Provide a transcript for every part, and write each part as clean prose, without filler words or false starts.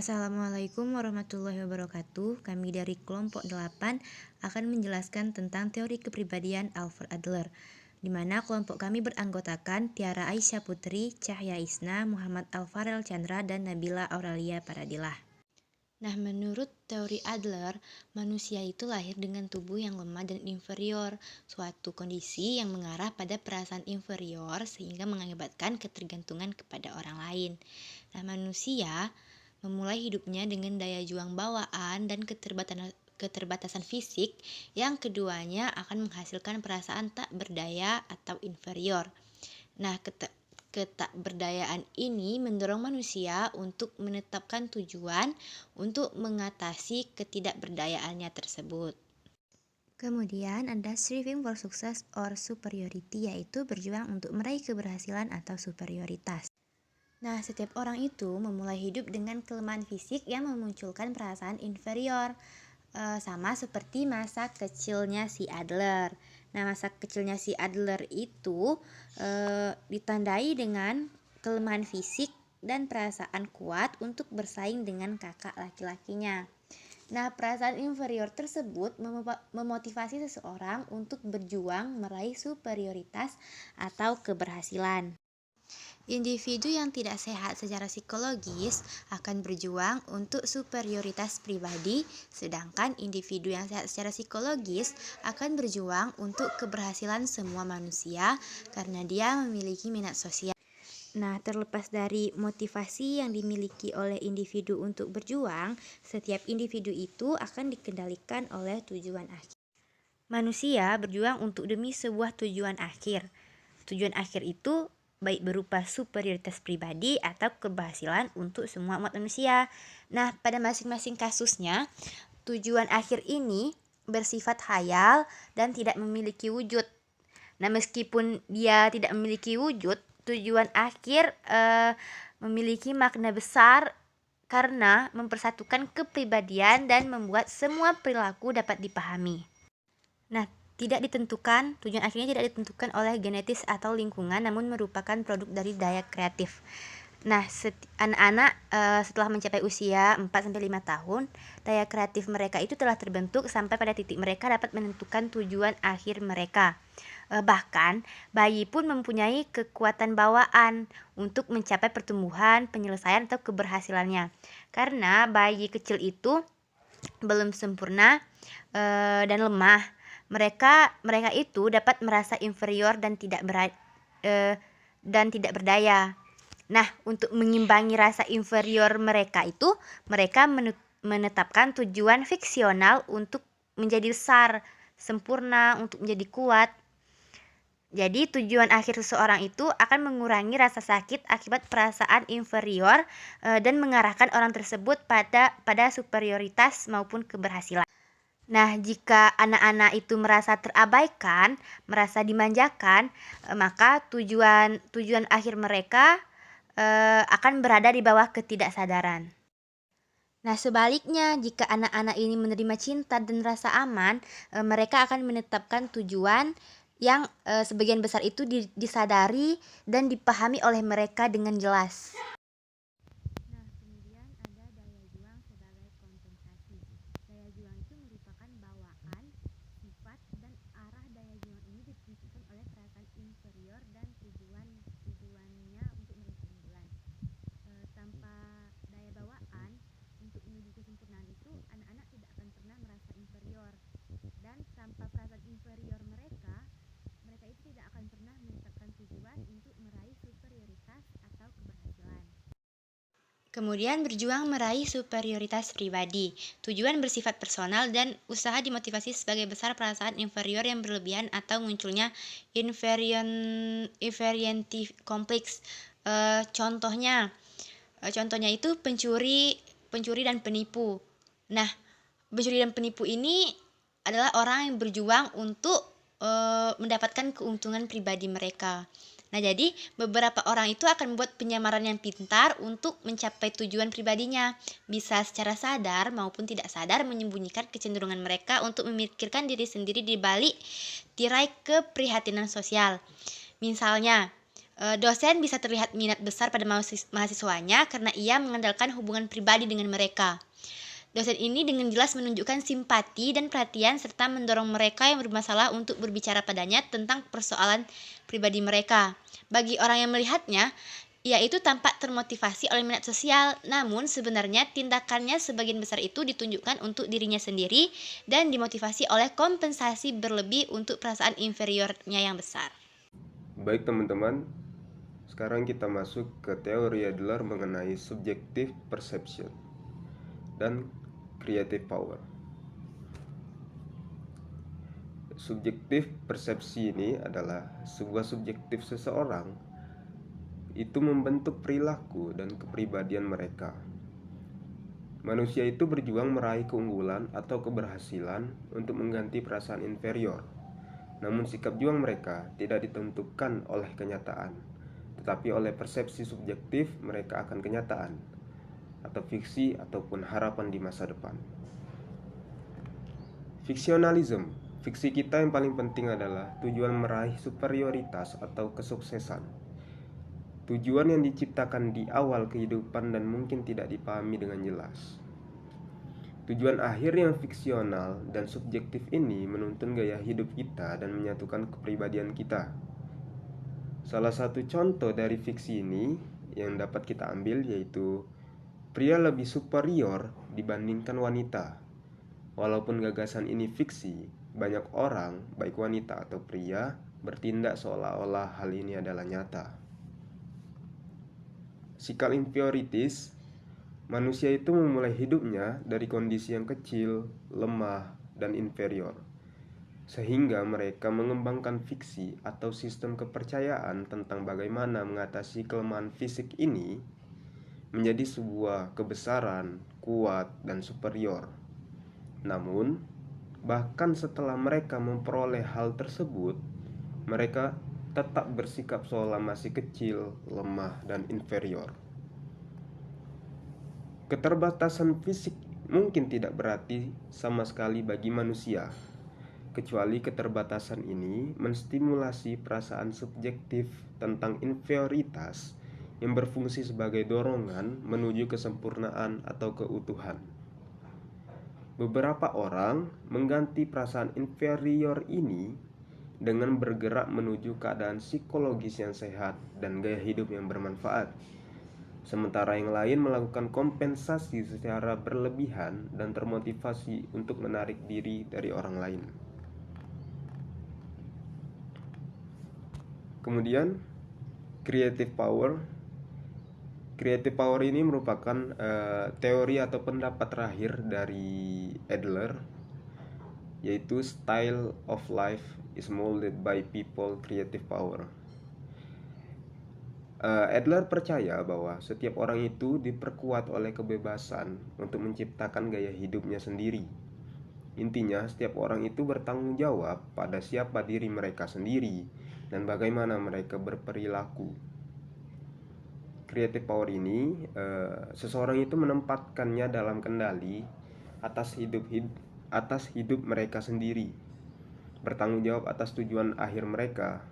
Assalamualaikum warahmatullahi wabarakatuh. Kami dari kelompok 8 akan menjelaskan tentang teori kepribadian Alfred Adler, di mana kelompok kami beranggotakan Tiara Aisyah Putri, Cahya Isna, Muhammad Alfarel Chandra, dan Nabila Aurelia Paradilah. Nah, menurut teori Adler, manusia itu lahir dengan tubuh yang lemah dan inferior, suatu kondisi yang mengarah pada perasaan inferior sehingga mengakibatkan ketergantungan kepada orang lain. Nah, manusia memulai hidupnya dengan daya juang bawaan dan keterbatasan fisik yang keduanya akan menghasilkan perasaan tak berdaya atau inferior. Nah, ketakberdayaan ini mendorong manusia untuk menetapkan tujuan untuk mengatasi ketidakberdayaannya tersebut. Kemudian ada striving for success or superiority, yaitu berjuang untuk meraih keberhasilan atau superioritas. Nah, setiap orang itu memulai hidup dengan kelemahan fisik yang memunculkan perasaan inferior, sama seperti masa kecilnya si Adler. Nah, masa kecilnya si Adler itu ditandai dengan kelemahan fisik dan perasaan kuat untuk bersaing dengan kakak laki-lakinya. Nah, perasaan inferior tersebut memotivasi seseorang untuk berjuang meraih superioritas atau keberhasilan. Individu yang tidak sehat secara psikologis akan berjuang untuk superioritas pribadi, sedangkan individu yang sehat secara psikologis akan berjuang untuk keberhasilan semua manusia karena dia memiliki minat sosial. Nah, terlepas dari motivasi yang dimiliki oleh individu untuk berjuang, setiap individu itu akan dikendalikan oleh tujuan akhir. Manusia berjuang untuk demi sebuah tujuan akhir. Tujuan akhir itu baik berupa superioritas pribadi atau keberhasilan untuk semua umat manusia. Nah, pada masing-masing kasusnya, tujuan akhir ini bersifat khayal dan tidak memiliki wujud. Nah, meskipun dia tidak memiliki wujud, tujuan akhir memiliki makna besar karena mempersatukan kepribadian dan membuat semua perilaku dapat dipahami. Nah, tujuan akhirnya tidak ditentukan oleh genetis atau lingkungan, namun merupakan produk dari daya kreatif. Nah, anak-anak setelah mencapai usia 4-5 tahun, daya kreatif mereka itu telah terbentuk sampai pada titik mereka dapat menentukan tujuan akhir mereka. Bahkan, bayi pun mempunyai kekuatan bawaan untuk mencapai pertumbuhan, penyelesaian, atau keberhasilannya. Karena bayi kecil itu belum sempurna dan lemah. Mereka itu dapat merasa inferior dan tidak berdaya. Nah, untuk mengimbangi rasa inferior mereka itu, mereka menetapkan tujuan fiksional untuk menjadi besar, sempurna, untuk menjadi kuat. Jadi tujuan akhir seseorang itu akan mengurangi rasa sakit akibat perasaan inferior dan mengarahkan orang tersebut pada superioritas maupun keberhasilan. Nah, jika anak-anak itu merasa terabaikan, merasa dimanjakan, maka tujuan akhir mereka akan berada di bawah ketidaksadaran. Nah, sebaliknya, jika anak-anak ini menerima cinta dan rasa aman, mereka akan menetapkan tujuan yang sebagian besar itu disadari dan dipahami oleh mereka dengan jelas. Nah, kemudian ada daya juang sebagai kompensasi. Daya juang itu merupakan bawaan, sifat, dan arah daya juang ini ditentukan oleh perasaan inferior dan tujuannya untuk meraih keunggulan. Tanpa daya bawaan untuk menuju kesempurnaan itu, anak-anak tidak akan pernah merasa inferior. Dan tanpa perasaan inferior mereka itu tidak akan pernah menetapkan tujuan untuk meraih superioritas atau keberhasilan. Kemudian berjuang meraih superioritas pribadi. Tujuan bersifat personal dan usaha dimotivasi sebagai besar perasaan inferior yang berlebihan atau munculnya inferiority complex. Contohnya itu pencuri dan penipu. Nah, pencuri dan penipu ini adalah orang yang berjuang untuk mendapatkan keuntungan pribadi mereka. Nah, jadi beberapa orang itu akan membuat penyamaran yang pintar untuk mencapai tujuan pribadinya. Bisa secara sadar maupun tidak sadar menyembunyikan kecenderungan mereka untuk memikirkan diri sendiri di balik tirai keprihatinan sosial. Misalnya, Dosen bisa terlihat minat besar pada mahasiswanya karena ia mengandalkan hubungan pribadi dengan mereka. Dosen ini dengan jelas menunjukkan simpati dan perhatian serta mendorong mereka yang bermasalah untuk berbicara padanya tentang persoalan pribadi mereka. Bagi orang yang melihatnya, ia itu tampak termotivasi oleh minat sosial, namun sebenarnya tindakannya sebagian besar itu ditunjukkan untuk dirinya sendiri dan dimotivasi oleh kompensasi berlebih untuk perasaan inferiornya yang besar. Baik teman-teman, sekarang kita masuk ke teori Adler mengenai subjective perception dan creative power. Subjektif persepsi ini adalah sebuah subjektif seseorang itu membentuk perilaku dan kepribadian mereka. Manusia itu berjuang meraih keunggulan atau keberhasilan untuk mengganti perasaan inferior. Namun sikap juang mereka tidak ditentukan oleh kenyataan, tetapi oleh persepsi subjektif mereka akan kenyataan, atau fiksi ataupun harapan di masa depan. Fiksionalisme. Fiksi kita yang paling penting adalah tujuan meraih superioritas atau kesuksesan. Tujuan yang diciptakan di awal kehidupan dan mungkin tidak dipahami dengan jelas. Tujuan akhir yang fiksional dan subjektif ini menuntun gaya hidup kita dan menyatukan kepribadian kita. Salah satu contoh dari fiksi ini yang dapat kita ambil yaitu pria lebih superior dibandingkan wanita. Walaupun gagasan ini fiksi, banyak orang, baik wanita atau pria, bertindak seolah-olah hal ini adalah nyata. Sikap inferioritas. Manusia itu memulai hidupnya dari kondisi yang kecil, lemah, dan inferior, sehingga mereka mengembangkan fiksi atau sistem kepercayaan tentang bagaimana mengatasi kelemahan fisik ini menjadi sebuah kebesaran, kuat, dan superior. Namun, bahkan setelah mereka memperoleh hal tersebut, mereka tetap bersikap seolah masih kecil, lemah, dan inferior. Keterbatasan fisik mungkin tidak berarti sama sekali bagi manusia, kecuali keterbatasan ini menstimulasi perasaan subjektif tentang inferioritas yang berfungsi sebagai dorongan menuju kesempurnaan atau keutuhan. Beberapa orang mengganti perasaan inferior ini dengan bergerak menuju keadaan psikologis yang sehat dan gaya hidup yang bermanfaat. Sementara yang lain melakukan kompensasi secara berlebihan dan termotivasi untuk menarik diri dari orang lain. Kemudian, creative power. Creative power ini merupakan teori atau pendapat terakhir dari Adler, yaitu style of life is molded by people creative power. Adler percaya bahwa setiap orang itu diperkuat oleh kebebasan untuk menciptakan gaya hidupnya sendiri. Intinya, setiap orang itu bertanggung jawab pada siapa diri mereka sendiri dan bagaimana mereka berperilaku. Creative power ini, seseorang itu menempatkannya dalam kendali atas hidup mereka sendiri, bertanggung jawab atas tujuan akhir mereka,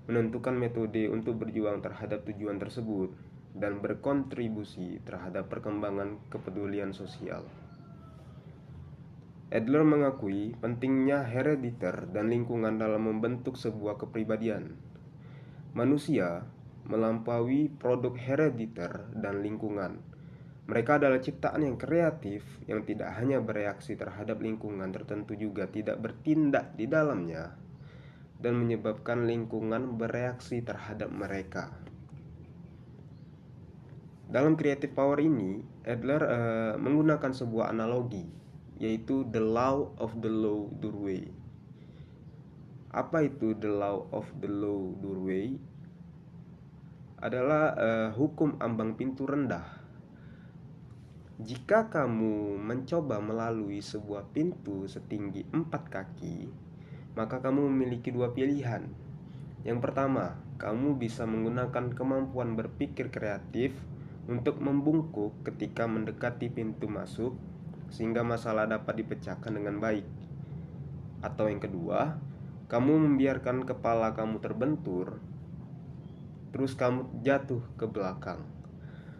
menentukan metode untuk berjuang terhadap tujuan tersebut, dan berkontribusi terhadap perkembangan kepedulian sosial. Adler mengakui pentingnya herediter dan lingkungan dalam membentuk sebuah kepribadian. Manusia melampaui produk herediter dan lingkungan. Mereka adalah ciptaan yang kreatif yang tidak hanya bereaksi terhadap lingkungan tertentu, juga tidak bertindak di dalamnya dan menyebabkan lingkungan bereaksi terhadap mereka. Dalam creative power ini, Adler menggunakan sebuah analogi, yaitu the law of the low doorway. Apa itu the law of the low doorway? Adalah hukum ambang pintu rendah. Jika kamu mencoba melalui sebuah pintu setinggi 4 kaki, maka kamu memiliki dua pilihan. Yang pertama, kamu bisa menggunakan kemampuan berpikir kreatif untuk membungkuk ketika mendekati pintu masuk, sehingga masalah dapat dipecahkan dengan baik. Atau yang kedua, kamu membiarkan kepala kamu terbentur terus kamu jatuh ke belakang.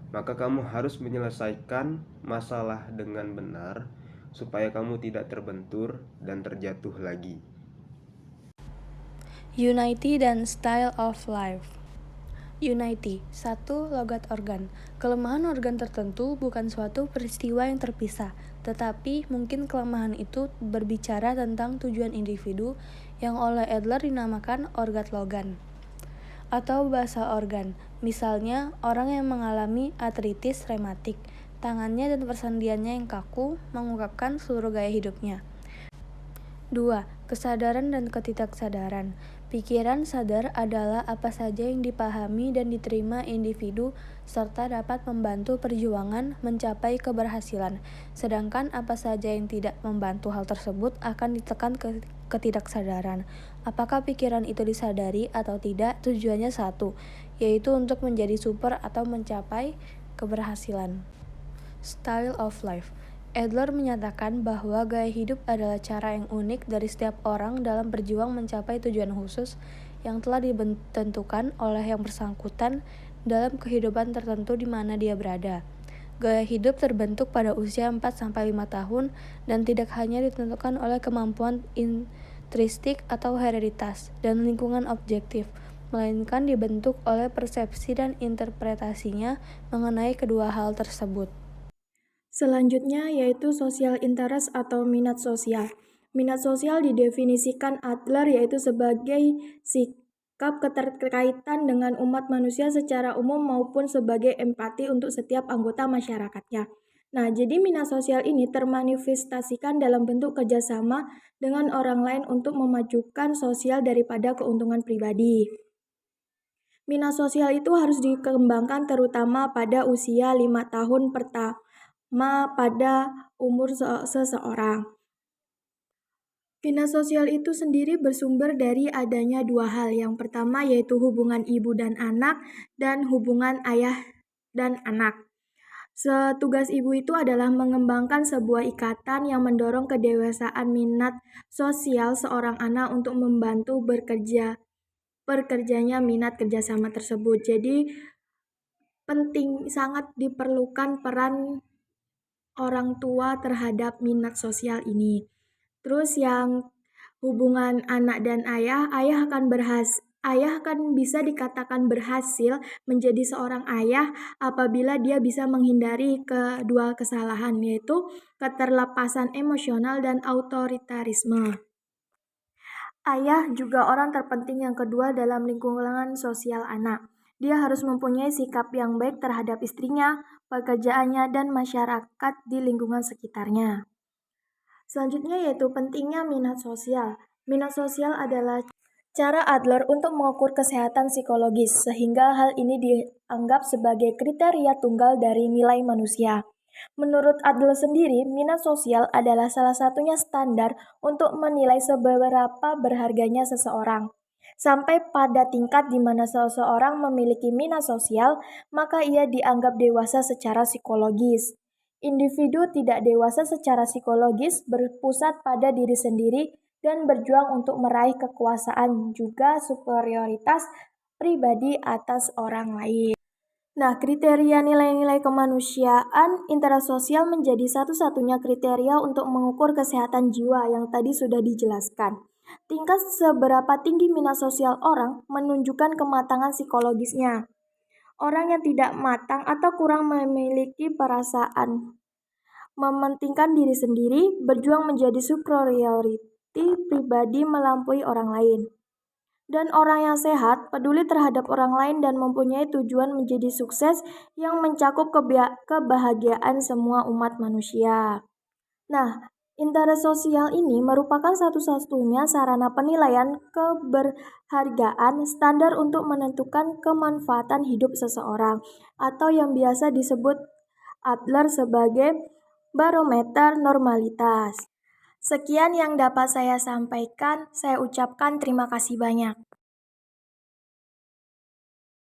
Maka kamu harus menyelesaikan masalah dengan benar supaya kamu tidak terbentur dan terjatuh lagi. Unity dan Style of Life. Unity, 1. Logat organ. Kelemahan organ tertentu bukan suatu peristiwa yang terpisah, tetapi mungkin kelemahan itu berbicara tentang tujuan individu yang oleh Adler dinamakan orgat logan atau bahasa organ. Misalnya, orang yang mengalami artritis rematik, tangannya dan persendiannya yang kaku mengungkapkan seluruh gaya hidupnya. 2. Kesadaran dan ketidaksadaran. Pikiran sadar adalah apa saja yang dipahami dan diterima individu serta dapat membantu perjuangan mencapai keberhasilan. Sedangkan apa saja yang tidak membantu hal tersebut akan ditekan ke ketidaksadaran. Apakah pikiran itu disadari atau tidak, tujuannya satu, yaitu untuk menjadi super atau mencapai keberhasilan. Style of life. Adler menyatakan bahwa gaya hidup adalah cara yang unik dari setiap orang dalam berjuang mencapai tujuan khusus yang telah ditentukan oleh yang bersangkutan dalam kehidupan tertentu di mana dia berada. Gaya hidup terbentuk pada usia 4-5 tahun dan tidak hanya ditentukan oleh kemampuan intrinsik atau hereditas dan lingkungan objektif, melainkan dibentuk oleh persepsi dan interpretasinya mengenai kedua hal tersebut. Selanjutnya yaitu social interest atau minat sosial. Minat sosial didefinisikan Adler yaitu sebagai sikap keterkaitan dengan umat manusia secara umum maupun sebagai empati untuk setiap anggota masyarakatnya. Nah, jadi minat sosial ini termanifestasikan dalam bentuk kerjasama dengan orang lain untuk memajukan sosial daripada keuntungan pribadi. Minat sosial itu harus dikembangkan terutama pada usia 5 tahun pertama pada umur seseorang. Minat sosial itu sendiri bersumber dari adanya dua hal. Yang pertama yaitu hubungan ibu dan anak dan hubungan ayah dan anak. Tugas ibu itu adalah mengembangkan sebuah ikatan yang mendorong kedewasaan minat sosial seorang anak untuk membantu bekerjanya minat kerjasama tersebut. Jadi penting, sangat diperlukan peran orang tua terhadap minat sosial ini. Terus yang hubungan anak dan ayah akan bisa dikatakan berhasil menjadi seorang ayah apabila dia bisa menghindari kedua kesalahan, yaitu keterlepasan emosional dan autoritarisme. Ayah juga orang terpenting yang kedua dalam lingkungan sosial anak. Dia harus mempunyai sikap yang baik terhadap istrinya, pekerjaannya, dan masyarakat di lingkungan sekitarnya. Selanjutnya yaitu pentingnya minat sosial. Minat sosial adalah cara Adler untuk mengukur kesehatan psikologis, sehingga hal ini dianggap sebagai kriteria tunggal dari nilai manusia. Menurut Adler sendiri, minat sosial adalah salah satunya standar untuk menilai seberapa berharganya seseorang. Sampai pada tingkat di mana seseorang memiliki minat sosial, maka ia dianggap dewasa secara psikologis. Individu tidak dewasa secara psikologis berpusat pada diri sendiri dan berjuang untuk meraih kekuasaan juga superioritas pribadi atas orang lain. Nah, kriteria nilai-nilai kemanusiaan interasosial menjadi satu-satunya kriteria untuk mengukur kesehatan jiwa yang tadi sudah dijelaskan. Tingkat seberapa tinggi minat sosial orang menunjukkan kematangan psikologisnya. Orang yang tidak matang atau kurang memiliki perasaan mementingkan diri sendiri, berjuang menjadi superiority pribadi melampaui orang lain. Dan orang yang sehat, peduli terhadap orang lain dan mempunyai tujuan menjadi sukses yang mencakup kebahagiaan semua umat manusia. Nah, interest sosial ini merupakan satu-satunya sarana penilaian keberhargaan standar untuk menentukan kemanfaatan hidup seseorang, atau yang biasa disebut Adler sebagai barometer normalitas. Sekian yang dapat saya sampaikan. Saya ucapkan terima kasih banyak.